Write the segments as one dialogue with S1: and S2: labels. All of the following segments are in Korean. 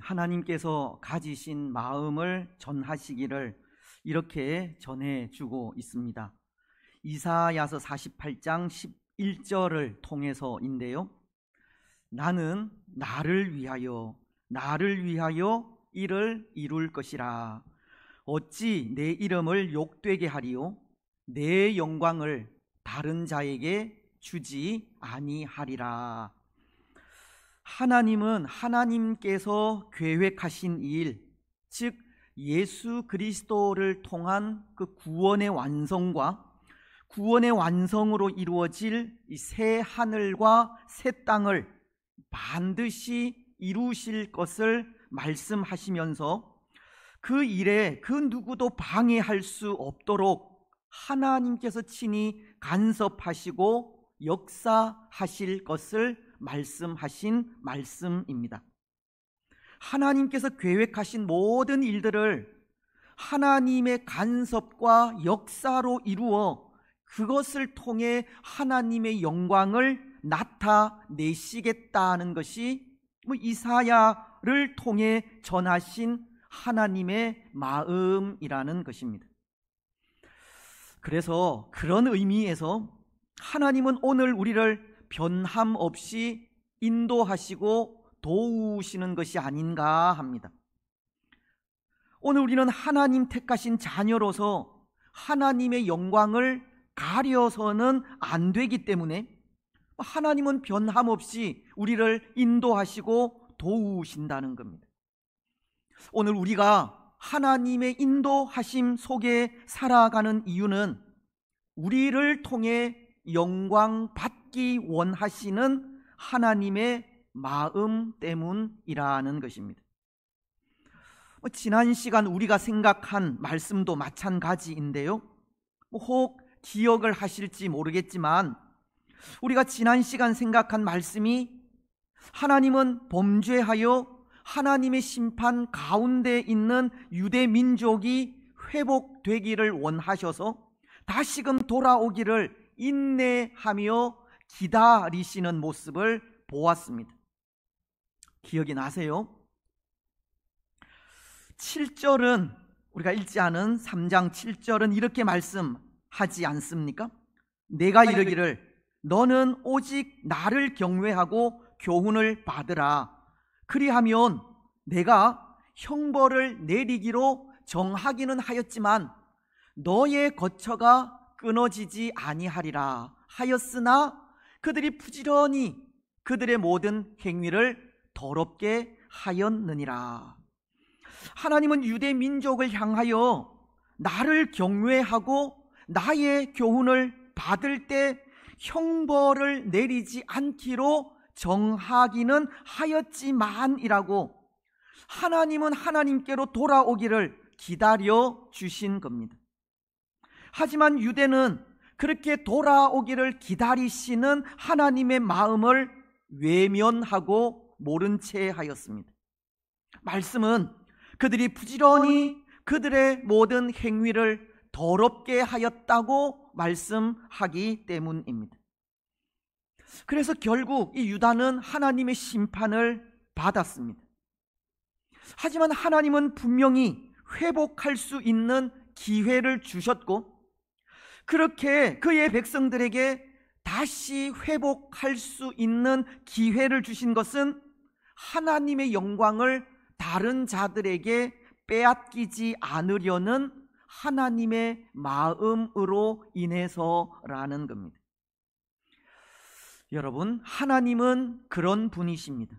S1: 하나님께서 가지신 마음을 전하시기를 이렇게 전해주고 있습니다. 이사야서 48장 11절을 통해서인데요, 나는 나를 위하여 이를 이룰 것이라. 어찌 내 이름을 욕되게 하리요, 내 영광을 다른 자에게 주지 아니하리라. 하나님은 하나님께서 계획하신 일, 즉 예수 그리스도를 통한 그 구원의 완성과 구원의 완성으로 이루어질 이 새 하늘과 새 땅을 반드시 이루실 것을 말씀하시면서 그 일에 그 누구도 방해할 수 없도록 하나님께서 친히 간섭하시고 역사하실 것을 말씀하신 말씀입니다. 하나님께서 계획하신 모든 일들을 하나님의 간섭과 역사로 이루어 그것을 통해 하나님의 영광을 나타내시겠다는 것이 이사야를 통해 전하신 하나님의 마음이라는 것입니다. 그래서 그런 의미에서 하나님은 오늘 우리를 변함없이 인도하시고 도우시는 것이 아닌가 합니다. 오늘 우리는 하나님 택하신 자녀로서 하나님의 영광을 가려서는 안 되기 때문에 하나님은 변함없이 우리를 인도하시고 도우신다는 겁니다. 오늘 우리가 하나님의 인도하심 속에 살아가는 이유는 우리를 통해 영광 받기 원하시는 하나님의 마음 때문이라는 것입니다. 지난 시간 우리가 생각한 말씀도 마찬가지인데요, 혹 기억을 하실지 모르겠지만 우리가 지난 시간 생각한 말씀이 하나님은 범죄하여 하나님의 심판 가운데 있는 유대 민족이 회복되기를 원하셔서 다시금 돌아오기를 인내하며 기다리시는 모습을 보았습니다. 기억이 나세요? 7절은 우리가 읽지 않은 3장 7절은 이렇게 말씀하지 않습니까? 내가 이르기를 너는 오직 나를 경외하고 교훈을 받으라. 그리하면 내가 형벌을 내리기로 정하기는 하였지만 너의 거처가 끊어지지 아니하리라 하였으나 그들이 부지런히 그들의 모든 행위를 더럽게 하였느니라. 하나님은 유대 민족을 향하여 나를 경외하고 나의 교훈을 받을 때 형벌을 내리지 않기로 정하기는 하였지만이라고 하나님은 하나님께로 돌아오기를 기다려 주신 겁니다. 하지만 유대는 그렇게 돌아오기를 기다리시는 하나님의 마음을 외면하고 모른 채 하였습니다. 말씀은 그들이 부지런히 그들의 모든 행위를 더럽게 하였다고 말씀하기 때문입니다. 그래서 결국 이 유다는 하나님의 심판을 받았습니다. 하지만 하나님은 분명히 회복할 수 있는 기회를 주셨고 그렇게 그의 백성들에게 다시 회복할 수 있는 기회를 주신 것은 하나님의 영광을 다른 자들에게 빼앗기지 않으려는 하나님의 마음으로 인해서라는 겁니다. 여러분, 하나님은 그런 분이십니다.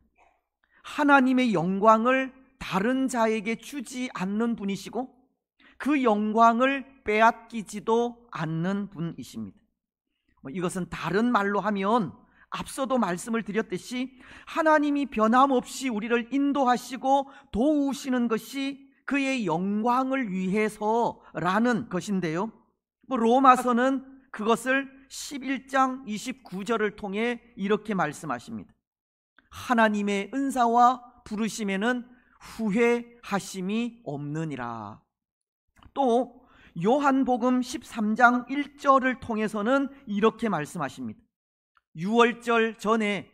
S1: 하나님의 영광을 다른 자에게 주지 않는 분이시고 그 영광을 빼앗기지도 않는 분이십니다. 이것은 다른 말로 하면 앞서도 말씀을 드렸듯이 하나님이 변함없이 우리를 인도하시고 도우시는 것이 그의 영광을 위해서라는 것인데요, 로마서는 그것을 11장 29절을 통해 이렇게 말씀하십니다. 하나님의 은사와 부르심에는 후회하심이 없느니라. 또 요한복음 13장 1절을 통해서는 이렇게 말씀하십니다. 유월절 전에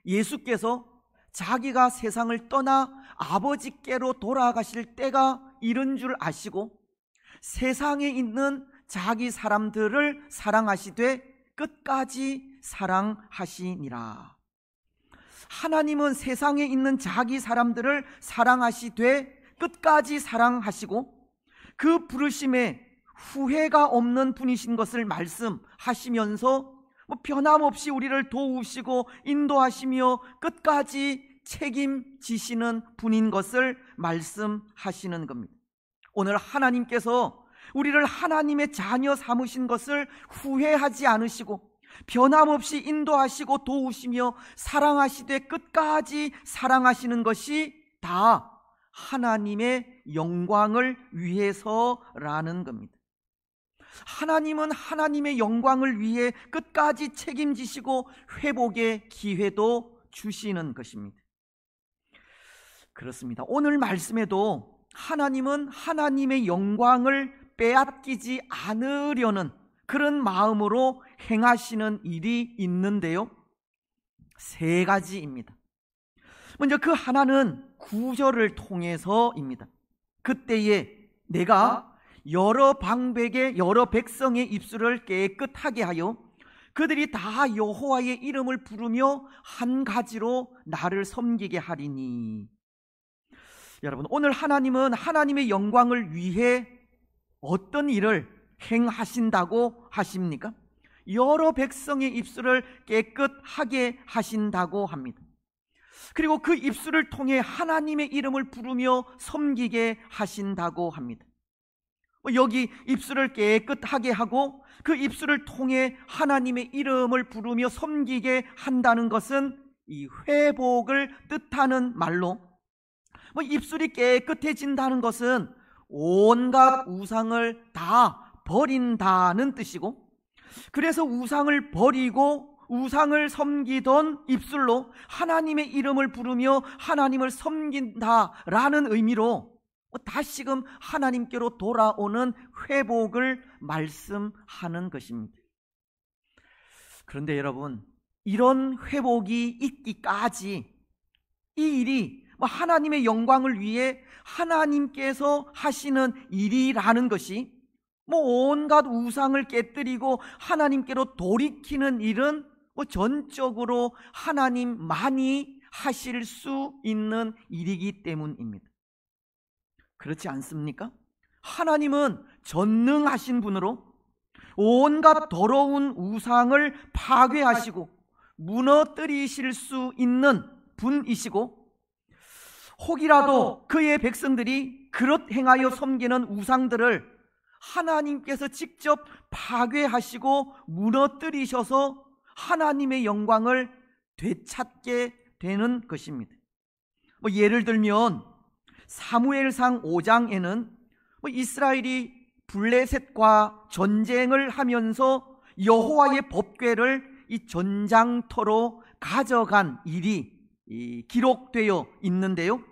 S1: 예수께서 자기가 세상을 떠나 아버지께로 돌아가실 때가 이른 줄 아시고 세상에 있는 자기 사람들을 사랑하시되 끝까지 사랑하시니라. 하나님은 세상에 있는 자기 사람들을 사랑하시되 끝까지 사랑하시고 그 부르심에 후회가 없는 분이신 것을 말씀하시면서 변함없이 우리를 도우시고 인도하시며 끝까지 책임지시는 분인 것을 말씀하시는 겁니다. 오늘 하나님께서 우리를 하나님의 자녀 삼으신 것을 후회하지 않으시고 변함없이 인도하시고 도우시며 사랑하시되 끝까지 사랑하시는 것이 다 하나님의 영광을 위해서라는 겁니다. 하나님은 하나님의 영광을 위해 끝까지 책임지시고 회복의 기회도 주시는 것입니다. 그렇습니다. 오늘 말씀에도 하나님은 하나님의 영광을 빼앗기지 않으려는 그런 마음으로 행하시는 일이 있는데요, 3가지입니다. 먼저 그 하나는 구절을 통해서입니다. 그때에 내가 여러 방백의 여러 백성의 입술을 깨끗하게 하여 그들이 다 여호와의 이름을 부르며 한 가지로 나를 섬기게 하리니. 여러분, 오늘 하나님은 하나님의 영광을 위해 어떤 일을 행하신다고 하십니까? 여러 백성의 입술을 깨끗하게 하신다고 합니다. 그리고 그 입술을 통해 하나님의 이름을 부르며 섬기게 하신다고 합니다. 여기 입술을 깨끗하게 하고 그 입술을 통해 하나님의 이름을 부르며 섬기게 한다는 것은 이 회복을 뜻하는 말로, 입술이 깨끗해진다는 것은 온갖 우상을 다 버린다는 뜻이고, 그래서 우상을 버리고 우상을 섬기던 입술로 하나님의 이름을 부르며 하나님을 섬긴다라는 의미로 다시금 하나님께로 돌아오는 회복을 말씀하는 것입니다. 그런데 여러분, 이런 회복이 있기까지 이 일이 하나님의 영광을 위해 하나님께서 하시는 일이라는 것이 온갖 우상을 깨뜨리고 하나님께로 돌이키는 일은 전적으로 하나님만이 하실 수 있는 일이기 때문입니다. 그렇지 않습니까? 하나님은 전능하신 분으로 온갖 더러운 우상을 파괴하시고 무너뜨리실 수 있는 분이시고, 혹이라도 그의 백성들이 그릇 행하여 섬기는 우상들을 하나님께서 직접 파괴하시고 무너뜨리셔서 하나님의 영광을 되찾게 되는 것입니다. 예를 들면 사무엘상 5장에는 이스라엘이 블레셋과 전쟁을 하면서 여호와의 법궤를 이 전장터로 가져간 일이 기록되어 있는데요,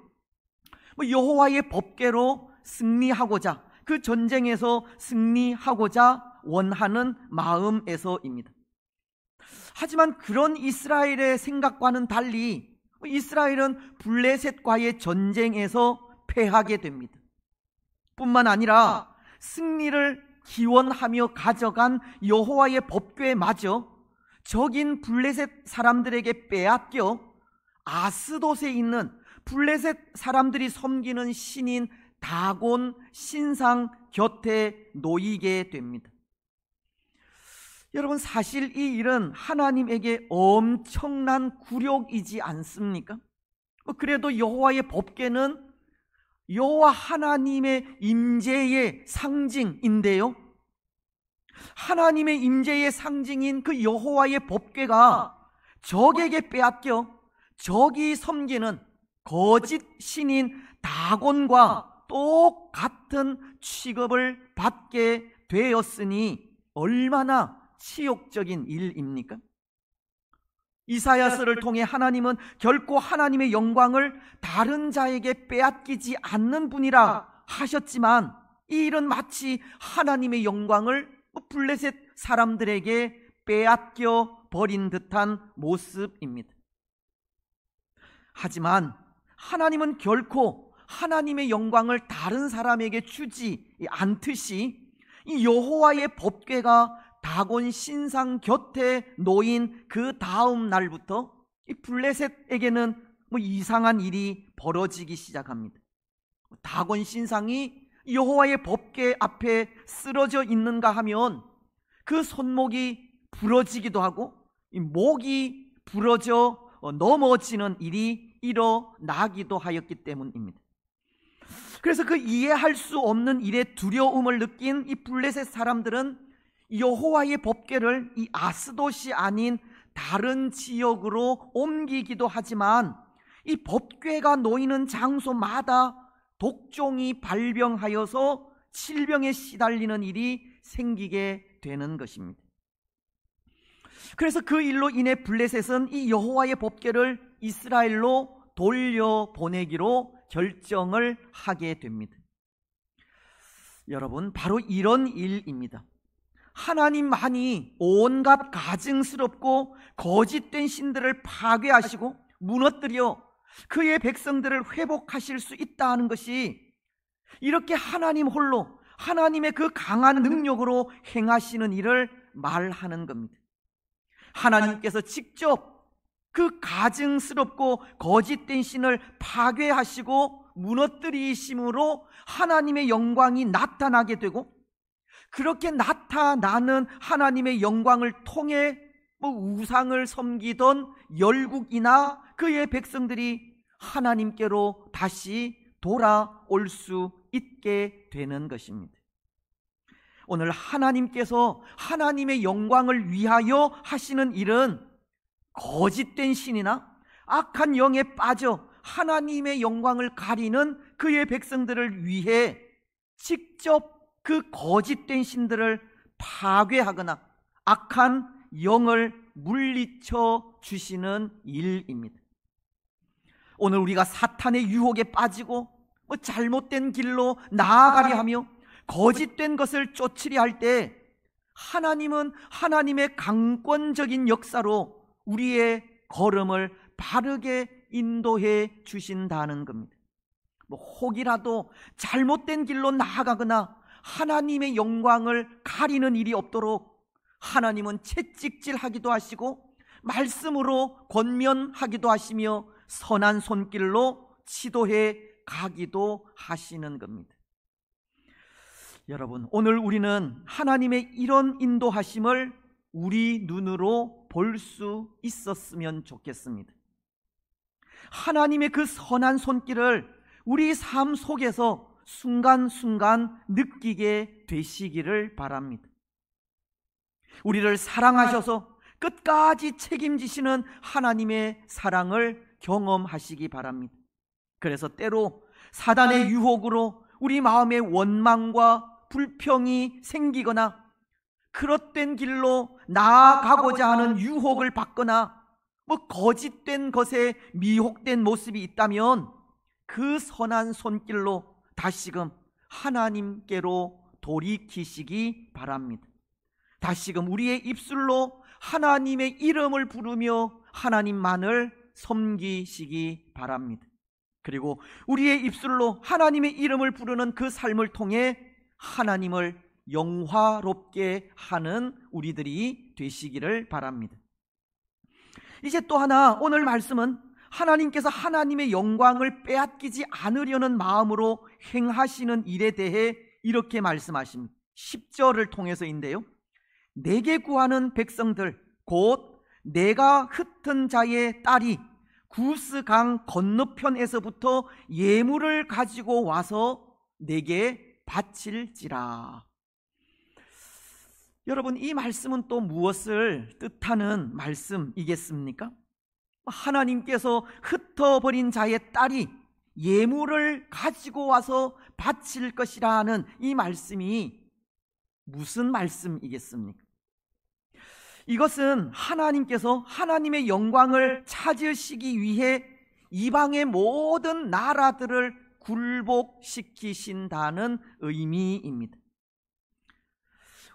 S1: 여호와의 법궤로 승리하고자, 그 전쟁에서 승리하고자 원하는 마음에서입니다. 하지만 그런 이스라엘의 생각과는 달리 이스라엘은 블레셋과의 전쟁에서 패하게 됩니다. 뿐만 아니라 승리를 기원하며 가져간 여호와의 법궤마저 적인 블레셋 사람들에게 빼앗겨 아스돗에 있는 블레셋 사람들이 섬기는 신인 다곤 신상 곁에 놓이게 됩니다. 여러분, 사실 이 일은 하나님에게 엄청난 굴욕이지 않습니까? 그래도 여호와의 법궤는 여호와 하나님의 임재의 상징인데요, 하나님의 임재의 상징인 그 여호와의 법궤가 적에게 빼앗겨 적이 섬기는 거짓 신인 다곤과 똑같은 취급을 받게 되었으니 얼마나 치욕적인 일입니까? 이사야서를 통해 하나님은 결코 하나님의 영광을 다른 자에게 빼앗기지 않는 분이라 하셨지만 이 일은 마치 하나님의 영광을 블레셋 사람들에게 빼앗겨 버린 듯한 모습입니다. 하지만 하나님은 결코 하나님의 영광을 다른 사람에게 주지 않듯이 이 여호와의 법궤가 다곤 신상 곁에 놓인 그 다음 날부터 이 블레셋에게는 이상한 일이 벌어지기 시작합니다. 다곤 신상이 여호와의 법궤 앞에 쓰러져 있는가 하면 그 손목이 부러지기도 하고 이 목이 부러져 넘어지는 일이 일어나기도 하였기 때문입니다. 그래서 그 이해할 수 없는 일의 두려움을 느낀 이 블레셋 사람들은 여호와의 법궤를 이 아스돗이 아닌 다른 지역으로 옮기기도 하지만 이 법궤가 놓이는 장소마다 독종이 발병하여서 질병에 시달리는 일이 생기게 되는 것입니다. 그래서 그 일로 인해 블레셋은 이 여호와의 법궤를 이스라엘로 돌려보내기로 결정을 하게 됩니다. 여러분, 바로 이런 일입니다. 하나님만이 온갖 가증스럽고 거짓된 신들을 파괴하시고 무너뜨려 그의 백성들을 회복하실 수 있다는 것이 이렇게 하나님 홀로 하나님의 그 강한 능력으로 행하시는 일을 말하는 겁니다. 하나님께서 직접 그 가증스럽고 거짓된 신을 파괴하시고 무너뜨리심으로 하나님의 영광이 나타나게 되고, 그렇게 나타나는 하나님의 영광을 통해 우상을 섬기던 열국이나 그의 백성들이 하나님께로 다시 돌아올 수 있게 되는 것입니다. 오늘 하나님께서 하나님의 영광을 위하여 하시는 일은 거짓된 신이나 악한 영에 빠져 하나님의 영광을 가리는 그의 백성들을 위해 직접 그 거짓된 신들을 파괴하거나 악한 영을 물리쳐 주시는 일입니다. 오늘 우리가 사탄의 유혹에 빠지고 잘못된 길로 나아가려 하며 거짓된 것을 쫓으려 할 때 하나님은 하나님의 강권적인 역사로 우리의 걸음을 바르게 인도해 주신다는 겁니다. 혹이라도 잘못된 길로 나아가거나 하나님의 영광을 가리는 일이 없도록 하나님은 채찍질하기도 하시고 말씀으로 권면하기도 하시며 선한 손길로 지도해 가기도 하시는 겁니다. 여러분, 오늘 우리는 하나님의 이런 인도하심을 우리 눈으로 볼 수 있었으면 좋겠습니다. 하나님의 그 선한 손길을 우리 삶 속에서 순간순간 느끼게 되시기를 바랍니다. 우리를 사랑하셔서 끝까지 책임지시는 하나님의 사랑을 경험하시기 바랍니다. 그래서 때로 사단의 유혹으로 우리 마음에 원망과 불평이 생기거나 그릇된 길로 나아가고자 하는 유혹을 받거나 거짓된 것에 미혹된 모습이 있다면 그 선한 손길로 다시금 하나님께로 돌이키시기 바랍니다. 다시금 우리의 입술로 하나님의 이름을 부르며 하나님만을 섬기시기 바랍니다. 그리고 우리의 입술로 하나님의 이름을 부르는 그 삶을 통해 하나님을 영화롭게 하는 우리들이 되시기를 바랍니다. 이제 또 하나, 오늘 말씀은 하나님께서 하나님의 영광을 빼앗기지 않으려는 마음으로 행하시는 일에 대해 이렇게 말씀하십니다. 10절을 통해서인데요, 내게 구하는 백성들 곧 내가 흩은 자의 딸이 구스강 건너편에서부터 예물을 가지고 와서 내게 바칠지라. 여러분, 이 말씀은 또 무엇을 뜻하는 말씀이겠습니까? 하나님께서 흩어버린 자의 딸이 예물을 가지고 와서 바칠 것이라는 이 말씀이 무슨 말씀이겠습니까? 이것은 하나님께서 하나님의 영광을 찾으시기 위해 이방의 모든 나라들을 굴복시키신다는 의미입니다.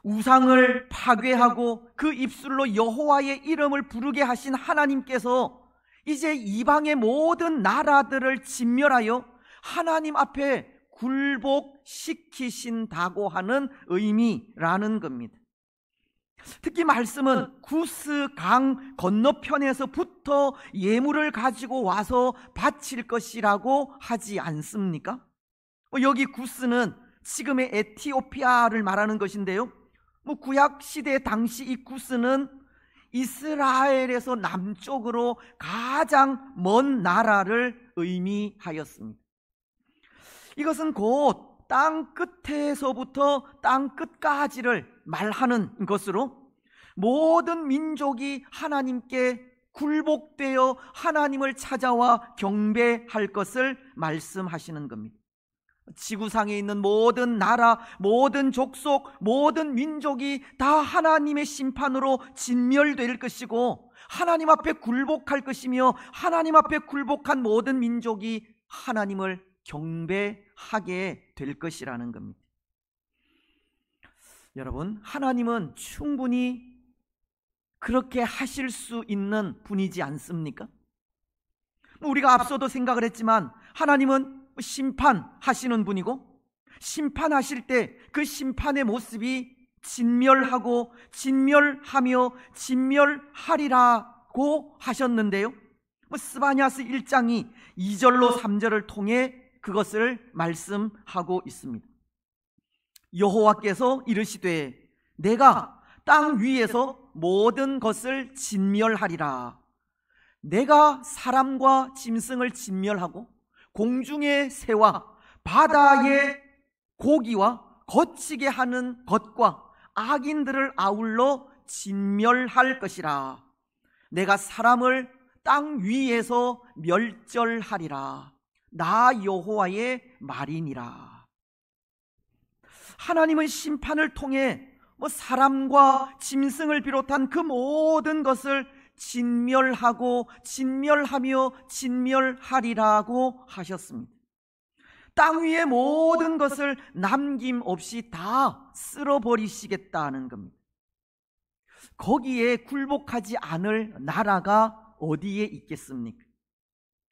S1: 우상을 파괴하고 그 입술로 여호와의 이름을 부르게 하신 하나님께서 이제 이방의 모든 나라들을 진멸하여 하나님 앞에 굴복시키신다고 하는 의미라는 겁니다. 특히 말씀은 구스 강 건너편에서부터 예물을 가지고 와서 바칠 것이라고 하지 않습니까? 여기 구스는 지금의 에티오피아를 말하는 것인데요, 구약 시대 당시 이 구스는 이스라엘에서 남쪽으로 가장 먼 나라를 의미하였습니다. 이것은 곧 땅 끝에서부터 땅 끝까지를 말하는 것으로 모든 민족이 하나님께 굴복되어 하나님을 찾아와 경배할 것을 말씀하시는 겁니다. 지구상에 있는 모든 나라, 모든 족속, 모든 민족이 다 하나님의 심판으로 진멸될 것이고 하나님 앞에 굴복할 것이며 하나님 앞에 굴복한 모든 민족이 하나님을 경배하게 될 것이라는 겁니다. 여러분, 하나님은 충분히 그렇게 하실 수 있는 분이지 않습니까? 우리가 앞서도 생각을 했지만 하나님은 심판하시는 분이고, 심판하실 때 그 심판의 모습이 진멸하고 진멸하며 진멸하리라고 하셨는데요, 스바냐스 1장이 2절로 3절을 통해 그것을 말씀하고 있습니다. 여호와께서 이르시되 내가 땅 위에서 모든 것을 진멸하리라. 내가 사람과 짐승을 진멸하고 공중의 새와 바다의 고기와 거치게 하는 것과 악인들을 아울러 진멸할 것이라. 내가 사람을 땅 위에서 멸절하리라. 나 여호와의 말이니라. 하나님은 심판을 통해 사람과 짐승을 비롯한 그 모든 것을 진멸하고 진멸하며 진멸하리라고 하셨습니다. 땅 위의 모든 것을 남김없이 다 쓸어버리시겠다는 겁니다. 거기에 굴복하지 않을 나라가 어디에 있겠습니까?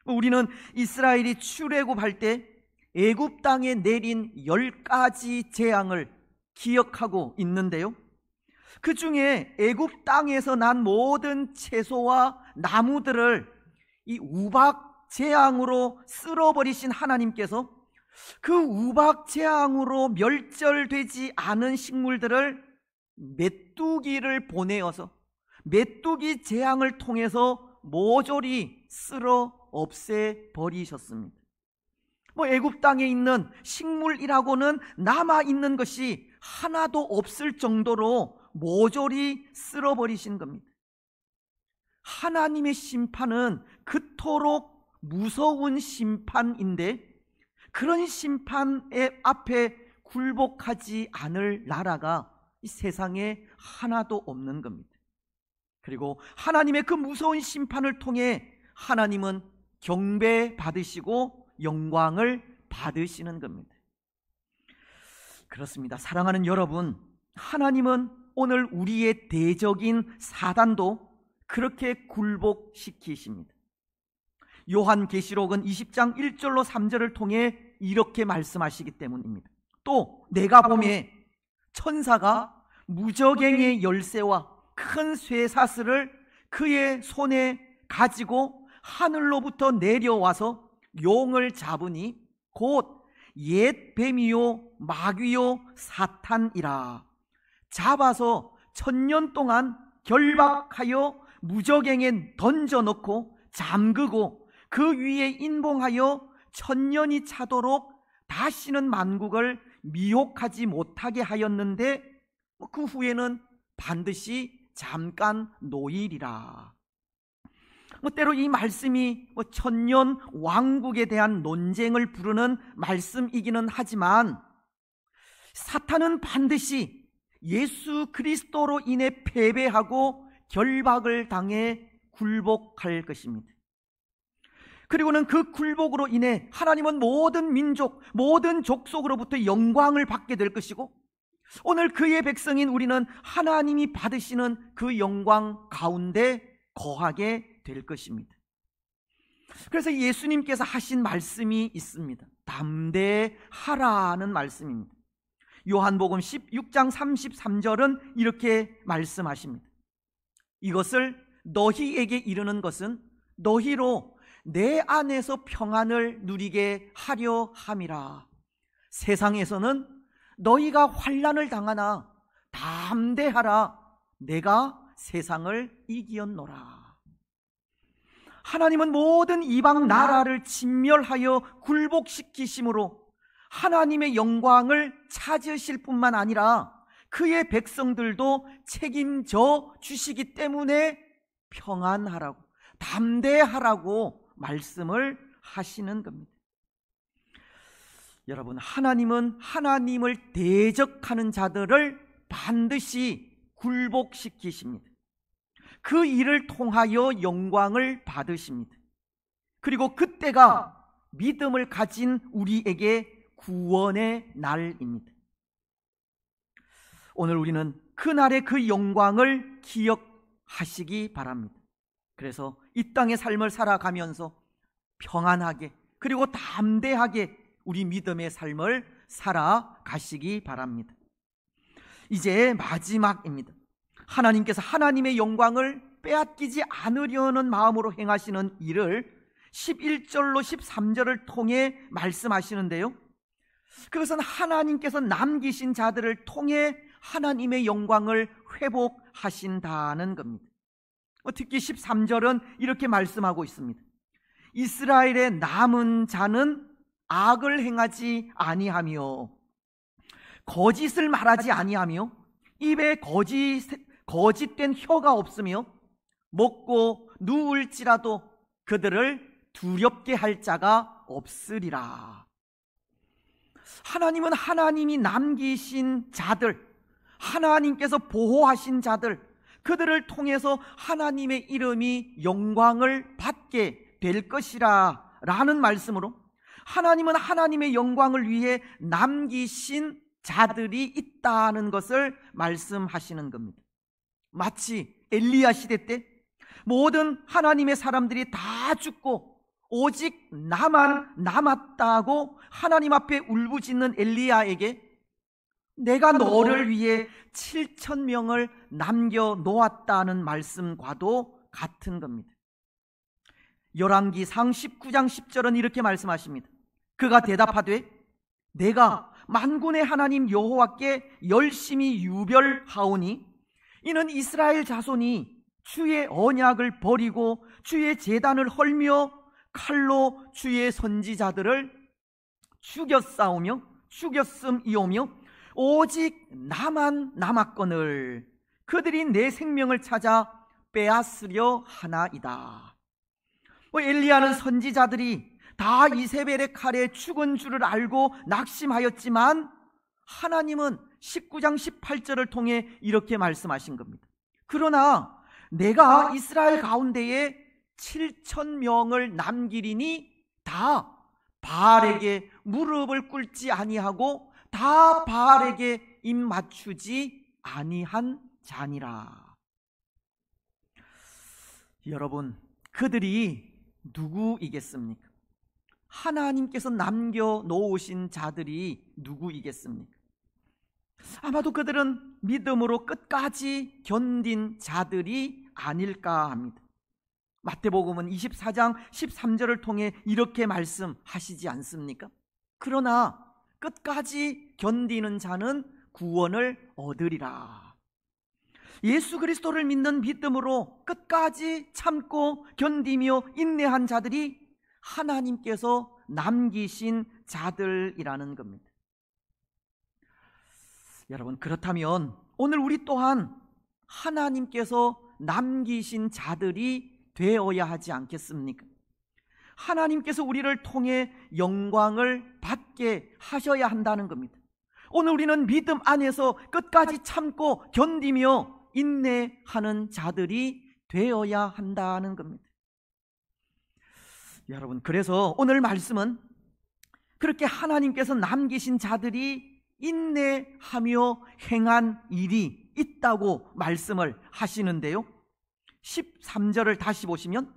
S1: 우리는 이스라엘이 출애굽할 때 애굽 땅에 내린 10가지 재앙을 기억하고 있는데요, 그 중에 애굽 땅에서 난 모든 채소와 나무들을 이 우박 재앙으로 쓸어버리신 하나님께서 그 우박 재앙으로 멸절되지 않은 식물들을 메뚜기를 보내어서 메뚜기 재앙을 통해서 모조리 쓸어 없애버리셨습니다. 애굽 땅에 있는 식물이라고는 남아있는 것이 하나도 없을 정도로 모조리 쓸어버리신 겁니다. 하나님의 심판은 그토록 무서운 심판인데 그런 심판의 앞에 굴복하지 않을 나라가 이 세상에 하나도 없는 겁니다. 그리고 하나님의 그 무서운 심판을 통해 하나님은 경배받으시고 영광을 받으시는 겁니다. 그렇습니다. 사랑하는 여러분, 하나님은 오늘 우리의 대적인 사단도 그렇게 굴복시키십니다. 요한계시록은 20장 1절로 3절을 통해 이렇게 말씀하시기 때문입니다. 또 내가 보매 천사가 무저갱의 열쇠와 큰 쇠사슬을 그의 손에 가지고 하늘로부터 내려와서 용을 잡으니 곧 옛 뱀이요 마귀요 사탄이라. 잡아서 1000년 동안 결박하여 무저갱에 던져놓고 잠그고 그 위에 인봉하여 1000년이 차도록 다시는 만국을 미혹하지 못하게 하였는데 그 후에는 반드시 잠깐 노일이라. 때로 이 말씀이 1000년 왕국에 대한 논쟁을 부르는 말씀이기는 하지만 사탄은 반드시 예수 그리스도로 인해 패배하고 결박을 당해 굴복할 것입니다. 그리고는 그 굴복으로 인해 하나님은 모든 민족, 모든 족속으로부터 영광을 받게 될 것이고 오늘 그의 백성인 우리는 하나님이 받으시는 그 영광 가운데 거하게 될 것입니다. 그래서 예수님께서 하신 말씀이 있습니다. 담대하라는 말씀입니다. 요한복음 16장 33절은 이렇게 말씀하십니다. 이것을 너희에게 이르는 것은 너희로 내 안에서 평안을 누리게 하려 함이라. 세상에서는 너희가 환난을 당하나 담대하라. 내가 세상을 이기었노라. 하나님은 모든 이방 나라를 진멸하여 굴복시키심으로 하나님의 영광을 찾으실 뿐만 아니라 그의 백성들도 책임져 주시기 때문에 평안하라고, 담대하라고 말씀을 하시는 겁니다. 여러분, 하나님은 하나님을 대적하는 자들을 반드시 굴복시키십니다. 그 일을 통하여 영광을 받으십니다. 그리고 그때가 믿음을 가진 우리에게 구원의 날입니다. 오늘 우리는 그날의 그 영광을 기억하시기 바랍니다. 그래서 이 땅의 삶을 살아가면서 평안하게 그리고 담대하게 우리 믿음의 삶을 살아가시기 바랍니다. 이제 마지막입니다. 하나님께서 하나님의 영광을 빼앗기지 않으려는 마음으로 행하시는 일을 11절로 13절을 통해 말씀하시는데요, 그것은 하나님께서 남기신 자들을 통해 하나님의 영광을 회복하신다는 겁니다. 특히 13절은 이렇게 말씀하고 있습니다. 이스라엘의 남은 자는 악을 행하지 아니하며 거짓을 말하지 아니하며 입에 거짓된 혀가 없으며 먹고 누울지라도 그들을 두렵게 할 자가 없으리라. 하나님은 하나님이 남기신 자들, 하나님께서 보호하신 자들, 그들을 통해서 하나님의 이름이 영광을 받게 될 것이라 라는 말씀으로 하나님은 하나님의 영광을 위해 남기신 자들이 있다는 것을 말씀하시는 겁니다. 마치 엘리야 시대 때 모든 하나님의 사람들이 다 죽고 오직 나만 남았다고 하나님 앞에 울부짖는 엘리야에게 내가 너를 위해 7,000명을 남겨놓았다는 말씀과도 같은 겁니다. 열왕기상 19장 10절은 이렇게 말씀하십니다. 그가 대답하되 내가 만군의 하나님 여호와께 열심히 유별하오니 이는 이스라엘 자손이 주의 언약을 버리고 주의 제단을 헐며 칼로 주의 선지자들을 죽였음이오며 오직 나만 남았거늘 그들이 내 생명을 찾아 빼앗으려 하나이다. 엘리야는 선지자들이 다 이세벨의 칼에 죽은 줄을 알고 낙심하였지만 하나님은 19장 18절을 통해 이렇게 말씀하신 겁니다. 그러나 내가 이스라엘 가운데에 7,000명을 남기리니 다 바알에게 무릎을 꿇지 아니하고 다 바알에게 입 맞추지 아니한 자니라. 여러분, 그들이 누구이겠습니까? 하나님께서 남겨놓으신 자들이 누구이겠습니까? 아마도 그들은 믿음으로 끝까지 견딘 자들이 아닐까 합니다. 마태복음은 24장 13절을 통해 이렇게 말씀하시지 않습니까? 그러나 끝까지 견디는 자는 구원을 얻으리라. 예수 그리스도를 믿는 믿음으로 끝까지 참고 견디며 인내한 자들이 하나님께서 남기신 자들이라는 겁니다. 여러분, 그렇다면 오늘 우리 또한 하나님께서 남기신 자들이 되어야 하지 않겠습니까? 하나님께서 우리를 통해 영광을 받게 하셔야 한다는 겁니다. 오늘 우리는 믿음 안에서 끝까지 참고 견디며 인내하는 자들이 되어야 한다는 겁니다. 여러분, 그래서 오늘 말씀은 그렇게 하나님께서 남기신 자들이 인내하며 행한 일이 있다고 말씀을 하시는데요, 13절을 다시 보시면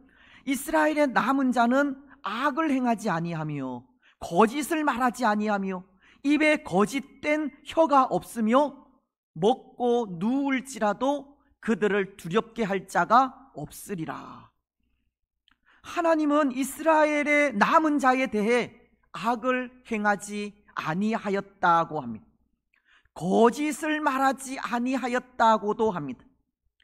S1: 이스라엘의 남은 자는 악을 행하지 아니하며 거짓을 말하지 아니하며 입에 거짓된 혀가 없으며 먹고 누울지라도 그들을 두렵게 할 자가 없으리라. 하나님은 이스라엘의 남은 자에 대해 악을 행하지 아니하였다고 합니다. 거짓을 말하지 아니하였다고도 합니다.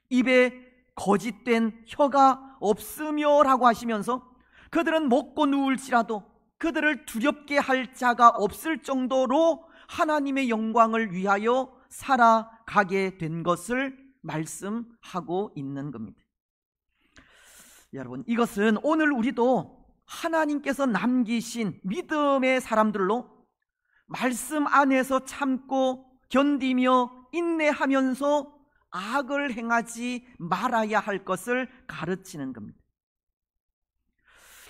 S1: 입에 거짓된 혀가 없으며 라고 하시면서 그들은 먹고 누울지라도 그들을 두렵게 할 자가 없을 정도로 하나님의 영광을 위하여 살아가게 된 것을 말씀하고 있는 겁니다. 여러분, 이것은 오늘 우리도 하나님께서 남기신 믿음의 사람들로 말씀 안에서 참고 견디며 인내하면서 악을 행하지 말아야 할 것을 가르치는 겁니다.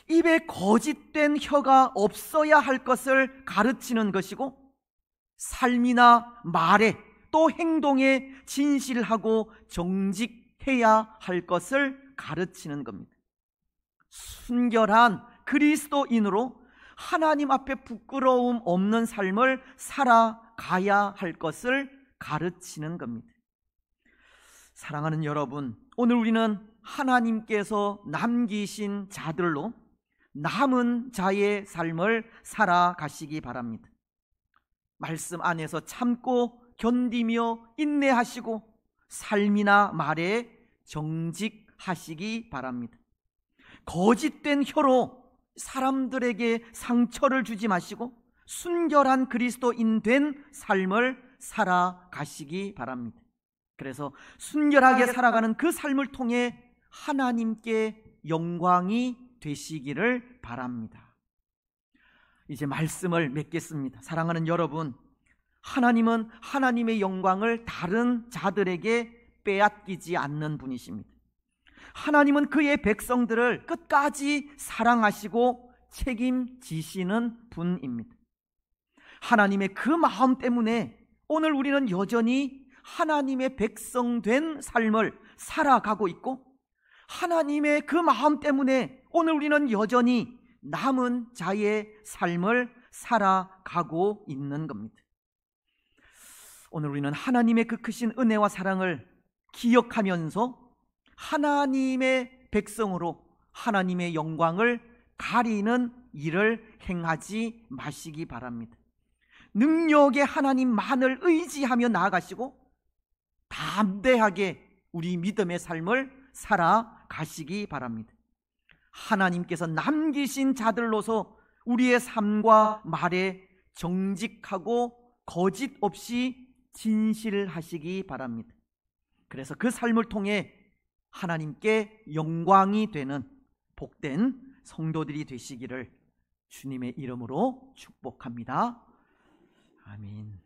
S1: 입에 거짓된 혀가 없어야 할 것을 가르치는 것이고, 삶이나 말에 또 행동에 진실하고 정직해야 할 것을 가르치는 겁니다. 순결한 그리스도인으로 하나님 앞에 부끄러움 없는 삶을 살아가야 할 것을 가르치는 겁니다. 사랑하는 여러분, 오늘 우리는 하나님께서 남기신 자들로 남은 자의 삶을 살아가시기 바랍니다. 말씀 안에서 참고 견디며 인내하시고 삶이나 말에 정직하시기 바랍니다. 거짓된 혀로 사람들에게 상처를 주지 마시고 순결한 그리스도인 된 삶을 살아가시기 바랍니다. 그래서 순결하게 살아가는 그 삶을 통해 하나님께 영광이 되시기를 바랍니다. 이제 말씀을 맺겠습니다. 사랑하는 여러분, 하나님은 하나님의 영광을 다른 자들에게 빼앗기지 않는 분이십니다. 하나님은 그의 백성들을 끝까지 사랑하시고 책임지시는 분입니다. 하나님의 그 마음 때문에 오늘 우리는 여전히 하나님의 백성 된 삶을 살아가고 있고, 하나님의 그 마음 때문에 오늘 우리는 여전히 남은 자의 삶을 살아가고 있는 겁니다. 오늘 우리는 하나님의 그 크신 은혜와 사랑을 기억하면서 하나님의 백성으로 하나님의 영광을 가리는 일을 행하지 마시기 바랍니다. 능력의 하나님만을 의지하며 나아가시고 담대하게 우리 믿음의 삶을 살아가시기 바랍니다. 하나님께서 남기신 자들로서 우리의 삶과 말에 정직하고 거짓 없이 진실하시기 바랍니다. 그래서 그 삶을 통해 하나님께 영광이 되는 복된 성도들이 되시기를 주님의 이름으로 축복합니다. 아멘.